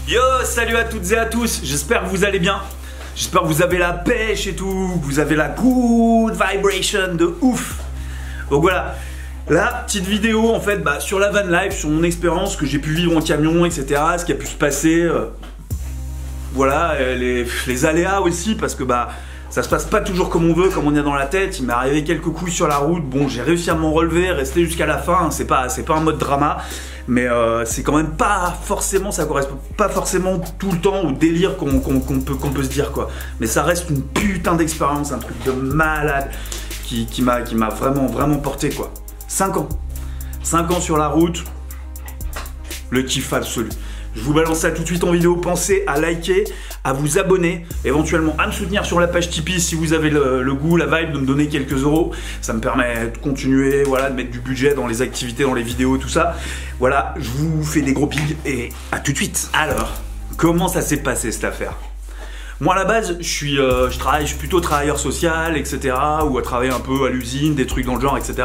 Yo, salut à toutes et à tous, j'espère que vous allez bien. J'espère que vous avez la pêche et tout, que vous avez la good vibration de ouf. Donc voilà, la petite vidéo en fait sur la van life, sur mon expérience que j'ai pu vivre en camion, etc. Ce qui a pu se passer, voilà, les aléas aussi, parce que ça se passe pas toujours comme on veut, comme on est dans la tête. Il m'est arrivé quelques couilles sur la route, bon j'ai réussi à m'en relever, rester jusqu'à la fin, c'est pas un mode drama. Mais c'est quand même pas forcément, ça correspond pas forcément tout le temps au délire qu'on peut se dire quoi. Mais ça reste une putain d'expérience, un truc de malade qui m'a vraiment porté quoi. 5 ans. 5 ans sur la route, le kiff absolu. Je vous balance ça tout de suite en vidéo, pensez à liker, à vous abonner, éventuellement à me soutenir sur la page Tipeee si vous avez le goût, la vibe de me donner quelques euros. Ça me permet de continuer, voilà, de mettre du budget dans les activités, dans les vidéos, tout ça. Voilà, je vous fais des gros pigs et à tout de suite. Alors, comment ça s'est passé cette affaire? Moi à la base, je suis plutôt travailleur social, etc. Ou à travailler un peu à l'usine, des trucs dans le genre, etc.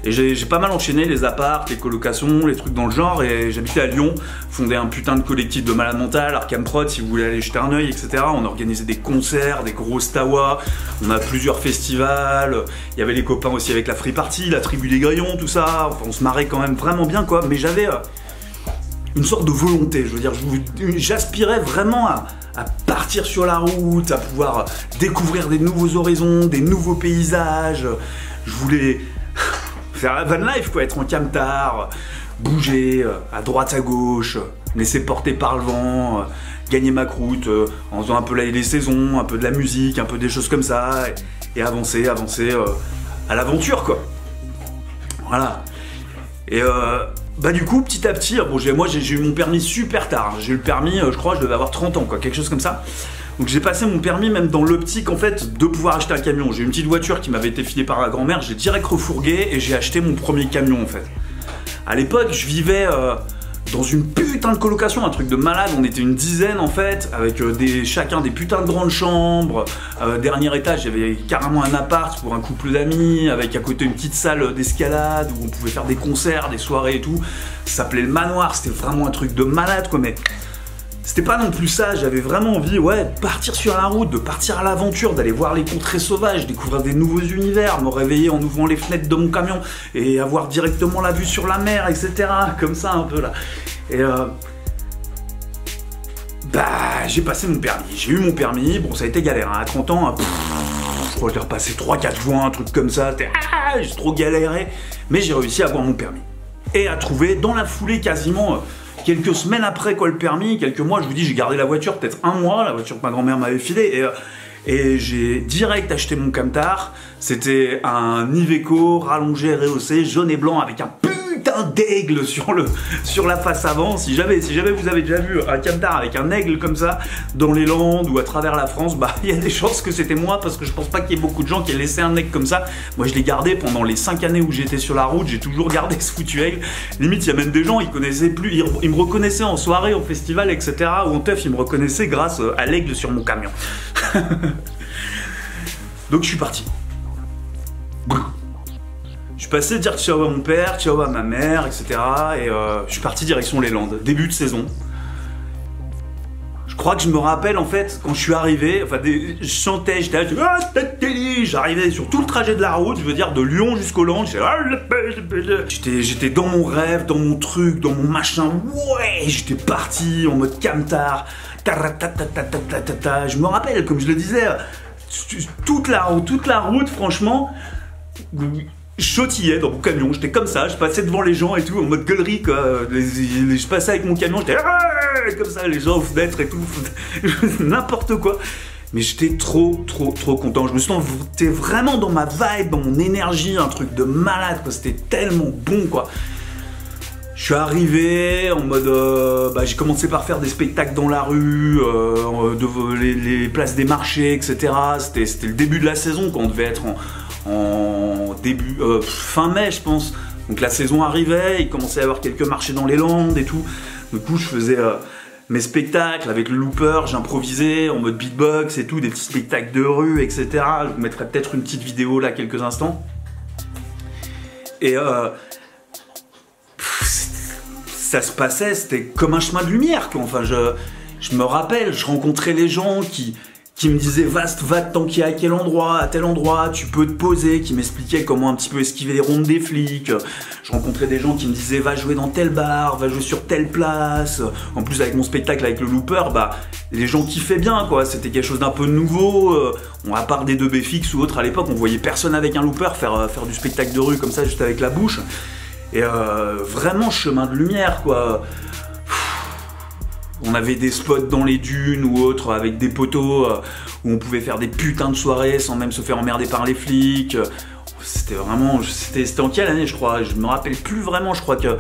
Et j'ai pas mal enchaîné les apparts, les colocations, les trucs dans le genre. Et j'habitais à Lyon, fondé un putain de collectif de malades mentales, Arkham Prod, si vous voulez aller jeter un oeil, etc. On organisait des concerts, des grosses tawas, on a plusieurs festivals. Il y avait les copains aussi avec la Free Party, la Tribu des Grillons, tout ça. Enfin, on se marrait quand même vraiment bien quoi. Mais j'avais une sorte de volonté, je veux dire, j'aspirais vraiment à partir sur la route, à pouvoir découvrir des nouveaux horizons, des nouveaux paysages. Je voulais faire la van life, quoi, être en camtar, bouger à droite à gauche, me laisser porter par le vent, gagner ma croûte en faisant un peu les saisons, un peu de la musique, un peu des choses comme ça, et avancer à l'aventure, quoi. Voilà. Et du coup, petit à petit, bon, moi j'ai eu mon permis super tard. J'ai eu le permis, je crois, je devais avoir 30 ans, quoi, quelque chose comme ça. Donc j'ai passé mon permis même dans l'optique en fait de pouvoir acheter un camion. J'ai une petite voiture qui m'avait été filée par ma grand-mère, j'ai direct refourgué et j'ai acheté mon premier camion en fait. À l'époque, je vivais dans une putain de colocation, un truc de malade. On était une dizaine en fait, avec chacun des putains de grandes chambres. Dernier étage, il y avait carrément un appart pour un couple d'amis, avec à côté une petite salle d'escalade où on pouvait faire des concerts, des soirées et tout. Ça s'appelait le manoir, c'était vraiment un truc de malade quoi, mais c'était pas non plus ça. J'avais vraiment envie, ouais, de partir sur la route, de partir à l'aventure, d'aller voir les contrées sauvages, découvrir des nouveaux univers, me réveiller en ouvrant les fenêtres de mon camion et avoir directement la vue sur la mer, etc. Comme ça un peu là. Et j'ai passé mon permis, j'ai eu mon permis, bon ça a été galère, hein. À 30 ans, je crois que je l'ai repassé 3-4 fois, un truc comme ça, j'ai trop galéré, mais j'ai réussi à avoir mon permis. Et à trouver dans la foulée quasiment quelques semaines après quoi le permis, quelques mois, je vous dis j'ai gardé la voiture peut-être un mois, la voiture que ma grand-mère m'avait filée, et j'ai direct acheté mon camtar. C'était un Iveco rallongé, rehaussé, jaune et blanc avec un putain d'aigle sur la face avant. Si jamais vous avez déjà vu un camtar avec un aigle comme ça dans les Landes ou à travers la France, il y a des chances que c'était moi, parce que je pense pas qu'il y ait beaucoup de gens qui aient laissé un aigle comme ça. Moi je l'ai gardé pendant les 5 années où j'étais sur la route, j'ai toujours gardé ce foutu aigle. Limite il y a même des gens, ils connaissaient plus, ils me reconnaissaient en soirée, au festival, etc. ou en teuf, ils me reconnaissaient grâce à l'aigle sur mon camion. Donc je suis parti. Je suis passé dire ciao à mon père, ciao à ma mère, etc. Et je suis parti direction les Landes, début de saison. Je crois que je me rappelle en fait quand je suis arrivé, enfin je chantais, j'étais là, j'arrivais sur tout le trajet de la route, je veux dire de Lyon jusqu'aux Landes, j'étais dans mon rêve, dans mon truc, dans mon machin, ouais, j'étais parti en mode camtar, je me rappelle, comme je le disais, toute la route, franchement, je sautillais dans mon camion, j'étais comme ça, je passais devant les gens et tout, en mode gueulerie quoi, je passais avec mon camion, j'étais comme ça, les gens aux fenêtres et tout, n'importe quoi. Mais j'étais trop content, je me sentais vraiment dans ma vibe, dans mon énergie, un truc de malade quoi, c'était tellement bon quoi. Je suis arrivé en mode, j'ai commencé par faire des spectacles dans la rue, les places des marchés, etc. C'était le début de la saison quand on devait être en début, fin mai je pense. Donc la saison arrivait, il commençait à y avoir quelques marchés dans les Landes et tout. Du coup je faisais mes spectacles avec le looper, j'improvisais en mode beatbox et tout, des petits spectacles de rue, etc. Je vous mettrai peut-être une petite vidéo là quelques instants. Et ça se passait, c'était comme un chemin de lumière, quoi. Enfin, je me rappelle, je rencontrais les gens qui me disaient va te tanker à quel endroit, à tel endroit, tu peux te poser, qui m'expliquaient comment un petit peu esquiver les rondes des flics. Je rencontrais des gens qui me disaient va jouer dans tel bar, va jouer sur telle place. En plus avec mon spectacle avec le Looper, bah les gens kiffaient bien, quoi. C'était quelque chose d'un peu nouveau. À part des 2BFX ou autres à l'époque, on voyait personne avec un Looper faire du spectacle de rue comme ça juste avec la bouche. Et vraiment chemin de lumière, quoi. On avait des spots dans les dunes ou autres avec des poteaux où on pouvait faire des putains de soirées sans même se faire emmerder par les flics. C'était vraiment... C'était en quelle année, je crois? Je me rappelle plus vraiment, je crois que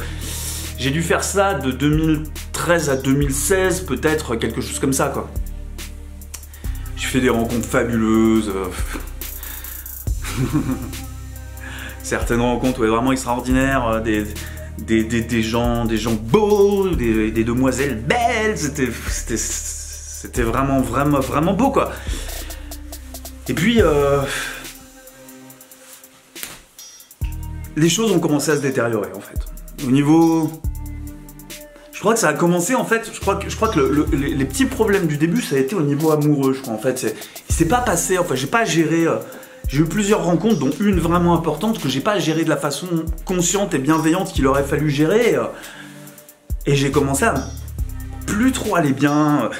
j'ai dû faire ça de 2013 à 2016, peut-être, quelque chose comme ça, quoi. J'ai fait des rencontres fabuleuses. Certaines rencontres, ouais, vraiment extraordinaires, des gens beaux, des demoiselles belles, c'était vraiment beau, quoi. Et puis les choses ont commencé à se détériorer, en fait. Au niveau... Je crois que ça a commencé, en fait, je crois que les petits problèmes du début, ça a été au niveau amoureux, je crois, en fait. Il s'est pas passé, enfin, j'ai pas géré... J'ai eu plusieurs rencontres, dont une vraiment importante, que j'ai pas gérée de la façon consciente et bienveillante qu'il aurait fallu gérer. Et j'ai commencé à plus trop aller bien.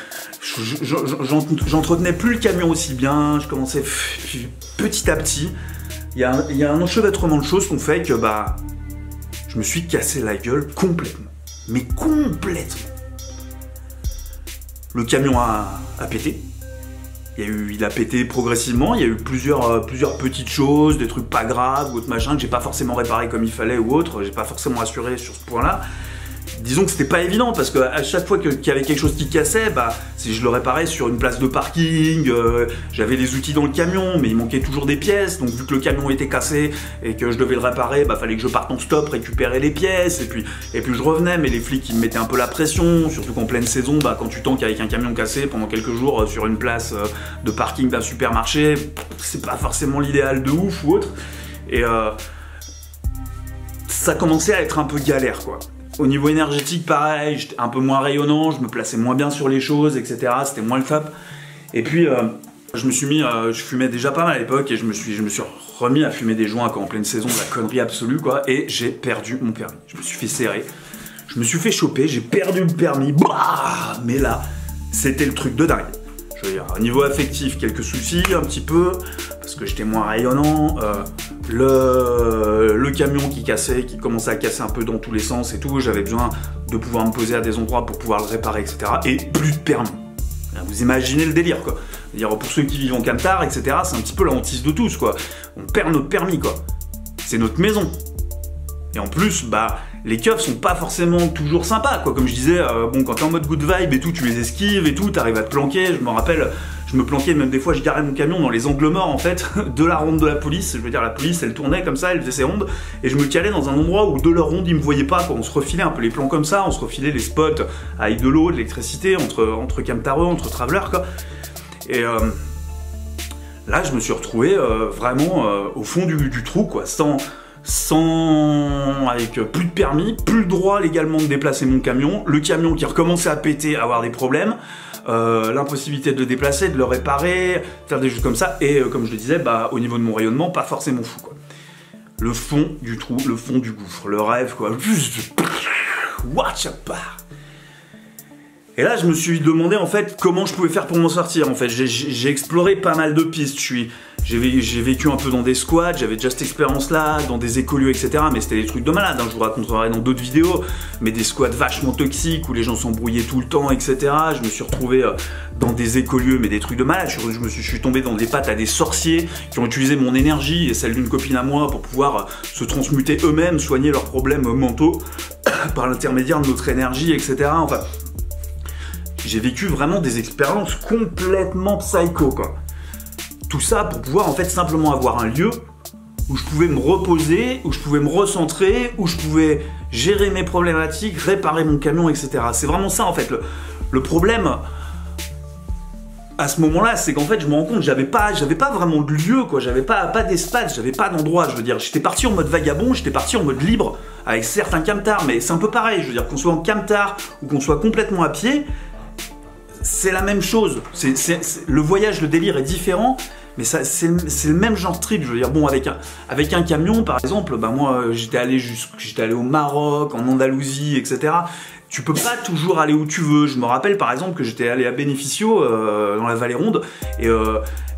J'entretenais plus le camion aussi bien. Je commençais petit à petit. Il y a un enchevêtrement de choses qu'on fait que bah, je me suis cassé la gueule complètement. Mais complètement. Le camion a pété. Il a pété progressivement, il y a eu plusieurs petites choses, des trucs pas graves ou autre machin que j'ai pas forcément réparé comme il fallait ou autre, j'ai pas forcément assuré sur ce point-là. Disons que c'était pas évident parce qu'à chaque fois qu'il y avait quelque chose qui cassait, bah, si je le réparais sur une place de parking, j'avais les outils dans le camion, mais il manquait toujours des pièces, donc vu que le camion était cassé et que je devais le réparer, bah fallait que je parte en stop, récupérer les pièces, et puis je revenais, mais les flics ils me mettaient un peu la pression, surtout qu'en pleine saison, bah, quand tu tankes avec un camion cassé pendant quelques jours sur une place de parking d'un supermarché, c'est pas forcément l'idéal de ouf ou autre, et ça commençait à être un peu galère, quoi. Au niveau énergétique, pareil, j'étais un peu moins rayonnant, je me plaçais moins bien sur les choses, etc. C'était moins le top. Et puis, je me suis mis, je fumais déjà pas mal à l'époque, et je me suis remis à fumer des joints en pleine saison, la connerie absolue, quoi. Et j'ai perdu mon permis. Je me suis fait serrer, je me suis fait choper, j'ai perdu le permis. Bah, mais là, c'était le truc de dingue. Je veux dire, au niveau affectif, quelques soucis, un petit peu, parce que j'étais moins rayonnant. Le camion qui cassait, qui commençait à casser un peu dans tous les sens et tout, j'avais besoin de pouvoir me poser à des endroits pour pouvoir le réparer, etc. Et plus de permis. Vous imaginez le délire, quoi. C'est-à-dire, pour ceux qui vivent en camtar, etc., c'est un petit peu la hantise de tous, quoi. On perd notre permis, quoi. C'est notre maison. Et en plus, bah, les keufs sont pas forcément toujours sympas, quoi. Comme je disais, bon, quand t'es en mode good vibe et tout, tu les esquives et tout, t'arrives à te planquer. Je me rappelle, je me planquais, même des fois, je garais mon camion dans les angles morts, en fait, de la ronde de la police. Je veux dire, la police, elle tournait comme ça, elle faisait ses rondes, et je me calais dans un endroit où de leur ronde, ils me voyaient pas, quoi. On se refilait un peu les plans comme ça, on se refilait les spots avec de l'eau, de l'électricité, entre camtareux, entre travelers, quoi. Et là, je me suis retrouvé vraiment au fond du trou, quoi, avec plus de permis, plus le droit légalement de déplacer mon camion, le camion qui recommençait à péter, à avoir des problèmes, l'impossibilité de le déplacer, de le réparer, faire des choses comme ça, et comme je le disais, bah, au niveau de mon rayonnement, pas forcément fou, quoi. Le fond du trou, le fond du gouffre, le rêve, quoi. Watch a part. Et là, je me suis demandé, en fait, comment je pouvais faire pour m'en sortir, en fait. J'ai exploré pas mal de pistes, j'ai vécu un peu dans des squats, j'avais déjà cette expérience-là, dans des écolieux, etc. Mais c'était des trucs de malade, hein, je vous raconterai dans d'autres vidéos. Mais des squats vachement toxiques, où les gens s'embrouillaient tout le temps, etc. Je me suis retrouvé dans des écolieux, mais des trucs de malade. Je suis tombé dans des pattes à des sorciers qui ont utilisé mon énergie et celle d'une copine à moi pour pouvoir se transmuter eux-mêmes, soigner leurs problèmes mentaux par l'intermédiaire de notre énergie, etc. Enfin, j'ai vécu vraiment des expériences complètement psycho, quoi. Tout ça pour pouvoir en fait simplement avoir un lieu où je pouvais me reposer, où je pouvais me recentrer, où je pouvais gérer mes problématiques, réparer mon camion, etc. C'est vraiment ça en fait. Le problème, à ce moment-là, c'est qu'en fait, je me rends compte, j'avais pas vraiment de lieu, quoi. J'avais pas d'espace, j'avais pas d'endroit. Je veux dire, j'étais parti en mode vagabond, j'étais parti en mode libre avec certains camtars, mais c'est un peu pareil. Je veux dire, qu'on soit en camtar ou qu'on soit complètement à pied, c'est la même chose. Le voyage, le délire est différent. Mais c'est le même genre de trip, je veux dire, bon, avec un camion, par exemple, bah moi, j'étais allé au Maroc, en Andalousie, etc. Tu peux pas toujours aller où tu veux. Je me rappelle, par exemple, que j'étais allé à Bénéficio, dans la Vallée Ronde, et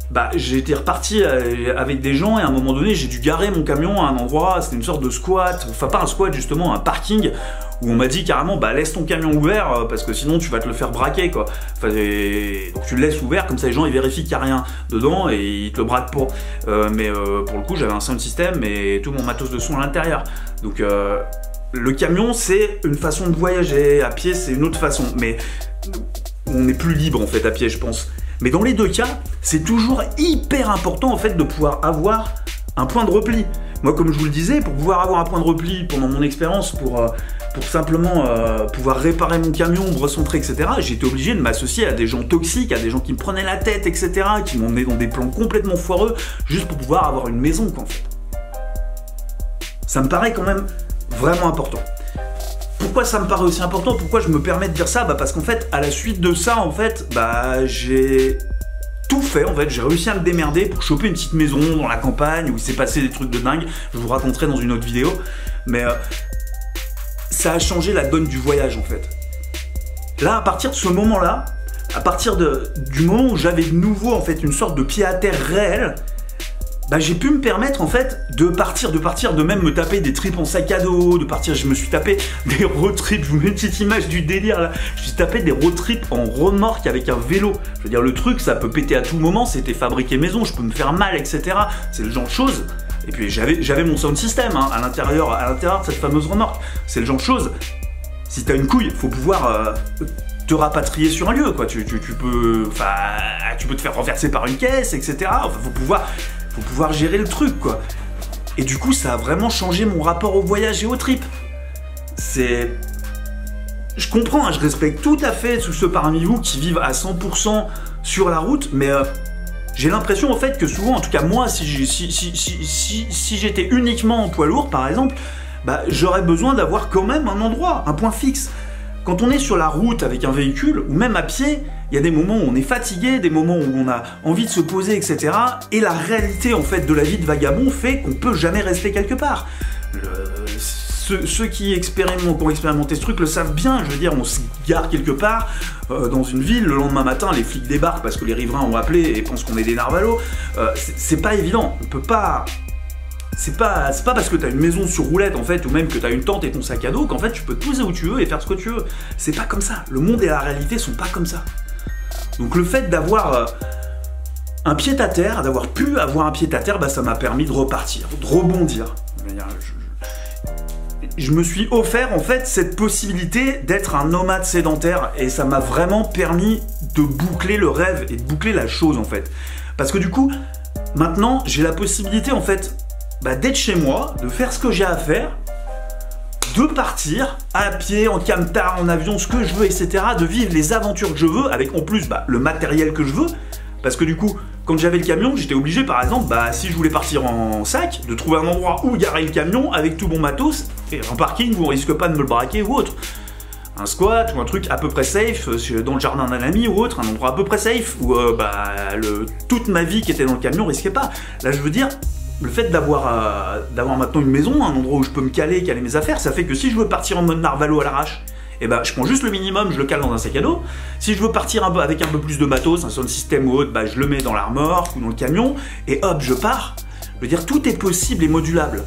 bah, j'ai été reparti avec des gens, et à un moment donné, j'ai dû garer mon camion à un endroit, c'était une sorte de squat, enfin pas un squat, justement, un parking, où on m'a dit carrément, bah laisse ton camion ouvert, parce que sinon tu vas te le faire braquer, quoi. Enfin, donc tu le laisses ouvert, comme ça les gens ils vérifient qu'il n'y a rien dedans, et ils te le braquent pour. Mais pour le coup, j'avais un sound system et tout mon matos de son à l'intérieur. Donc le camion, c'est une façon de voyager, à pied, c'est une autre façon. Mais on est plus libre, en fait, à pied, je pense. Mais dans les deux cas, c'est toujours hyper important, en fait, de pouvoir avoir un point de repli. Moi, comme je vous le disais, pour pouvoir avoir un point de repli pendant mon expérience, pour simplement pouvoir réparer mon camion, me recentrer, etc., j'ai été obligé de m'associer à des gens toxiques, à des gens qui me prenaient la tête, etc., qui m'emmenaient dans des plans complètement foireux, juste pour pouvoir avoir une maison, quoi, en fait. Ça me paraît quand même vraiment important. Pourquoi ça me paraît aussi important? Pourquoi je me permets de dire ça? Bah parce qu'en fait, à la suite de ça, en fait, bah j'ai tout fait, en fait, j'ai réussi à me démerder pour choper une petite maison dans la campagne où il s'est passé des trucs de dingue, je vous raconterai dans une autre vidéo, mais ça a changé la donne du voyage, en fait. Là, à partir de ce moment-là, à partir du moment où j'avais de nouveau, en fait, une sorte de pied à terre réel, bah, j'ai pu me permettre, en fait, de partir, de même me taper des trips en sac à dos, de partir, je me suis tapé des road trips, je vous mets une petite image du délire, là, je me suis tapé des road trips en remorque avec un vélo. Je veux dire, le truc, ça peut péter à tout moment, c'était fabriqué maison, je peux me faire mal, etc. C'est le genre de choses. Et puis, j'avais mon sound system, hein, à l'intérieur de cette fameuse remorque. C'est le genre de choses. Si t'as une couille, faut pouvoir te rapatrier sur un lieu, quoi. Tu peux te faire renverser par une caisse, etc. Enfin, faut pouvoir gérer le truc, quoi. Et du coup, ça a vraiment changé mon rapport au voyage et au trip. Je comprends, hein, je respecte tout à fait tous ceux parmi vous qui vivent à 100% sur la route, mais j'ai l'impression, en fait, que souvent, en tout cas moi, si j'étais uniquement en poids lourd, par exemple, bah, j'aurais besoin d'avoir quand même un endroit, un point fixe. Quand on est sur la route avec un véhicule, ou même à pied, il y a des moments où on est fatigué, des moments où on a envie de se poser, etc. Et la réalité, en fait, de la vie de vagabond fait qu'on peut jamais rester quelque part. Ceux qui ont expérimenté ce truc le savent bien. Je veux dire, on se gare quelque part dans une ville, le lendemain matin, les flics débarquent parce que les riverains ont appelé et pensent qu'on est des narvalos. C'est pas évident. On peut pas. C'est pas parce que t'as une maison sur roulette, en fait, ou même que t'as une tente et ton sac à dos, qu'en fait tu peux te poser où tu veux et faire ce que tu veux. C'est pas comme ça. Le monde et la réalité sont pas comme ça. Donc le fait d'avoir un pied-à-terre, d'avoir pu avoir un pied-à-terre, bah, ça m'a permis de repartir, de rebondir. Je me suis offert, en fait, cette possibilité d'être un nomade sédentaire, et ça m'a vraiment permis de boucler le rêve et de boucler la chose, en fait. Parce que du coup, maintenant, j'ai la possibilité, en fait, bah, d'être chez moi, de faire ce que j'ai à faire, de partir à pied, en camtar, en avion, ce que je veux, etc., de vivre les aventures que je veux, avec en plus le matériel que je veux, parce que du coup, quand j'avais le camion, j'étais obligé, par exemple, bah, si je voulais partir en sac, de trouver un endroit où garer le camion avec tout mon matos, et un parking où on risque pas de me le braquer ou autre. Un squat ou un truc à peu près safe, dans le jardin d'un ami ou autre, un endroit à peu près safe, où toute ma vie qui était dans le camion risquait pas. Là, je veux dire, le fait d'avoir maintenant une maison, un endroit où je peux me caler mes affaires, ça fait que si je veux partir en mode narvalo à l'arrache, eh ben, je prends juste le minimum, je le cale dans un sac à dos. Si je veux partir avec un peu plus de matos, un sound system ou autre, bah, je le mets dans la remorque ou dans le camion, et hop, je pars. Je veux dire, tout est possible et modulable.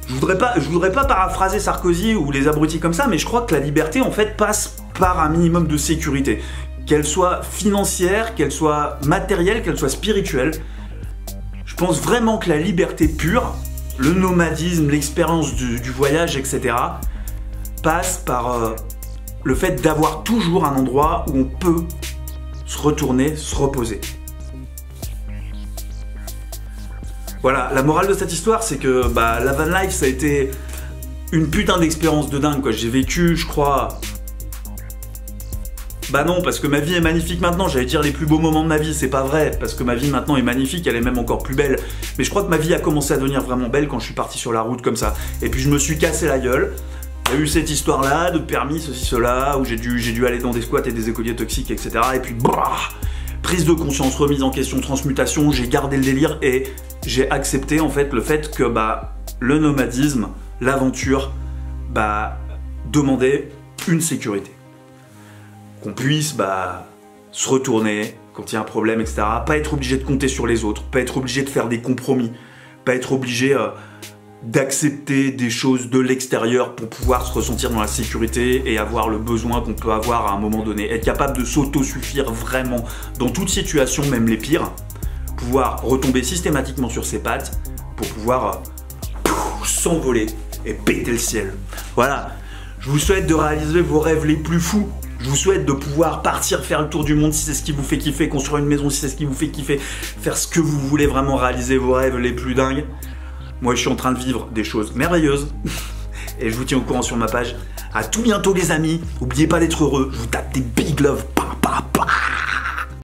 Je voudrais pas paraphraser Sarkozy ou les abrutis comme ça, mais je crois que la liberté, en fait, passe par un minimum de sécurité. Qu'elle soit financière, qu'elle soit matérielle, qu'elle soit spirituelle. Je pense vraiment que la liberté pure, le nomadisme, l'expérience du voyage, etc., passe par le fait d'avoir toujours un endroit où on peut se retourner, se reposer. Voilà, la morale de cette histoire, c'est que la van life, ça a été une putain d'expérience de dingue, quoi. J'ai vécu, je crois, Bah non, parce que ma vie est magnifique maintenant, j'allais dire les plus beaux moments de ma vie, c'est pas vrai, parce que ma vie maintenant est magnifique, elle est même encore plus belle. Mais je crois que ma vie a commencé à devenir vraiment belle quand je suis parti sur la route comme ça. Et puis je me suis cassé la gueule. Il y a eu cette histoire-là, de permis, ceci, cela, où j'ai dû aller dans des squats et des écoliers toxiques, etc. Et puis, prise de conscience, remise en question, transmutation, j'ai gardé le délire et j'ai accepté en fait le fait que le nomadisme, l'aventure, demandait une sécurité. Qu'on puisse se retourner quand il y a un problème, etc. Pas être obligé de compter sur les autres, pas être obligé de faire des compromis, pas être obligé d'accepter des choses de l'extérieur pour pouvoir se ressentir dans la sécurité et avoir le besoin qu'on peut avoir à un moment donné. Être capable de s'auto-suffire vraiment dans toute situation, même les pires. Pouvoir retomber systématiquement sur ses pattes pour pouvoir s'envoler et péter le ciel. Voilà, je vous souhaite de réaliser vos rêves les plus fous. Je vous souhaite de pouvoir partir faire le tour du monde si c'est ce qui vous fait kiffer, construire une maison si c'est ce qui vous fait kiffer, faire ce que vous voulez, vraiment réaliser vos rêves les plus dingues. Moi, je suis en train de vivre des choses merveilleuses et je vous tiens au courant sur ma page. À tout bientôt les amis, n'oubliez pas d'être heureux, je vous tape des big love.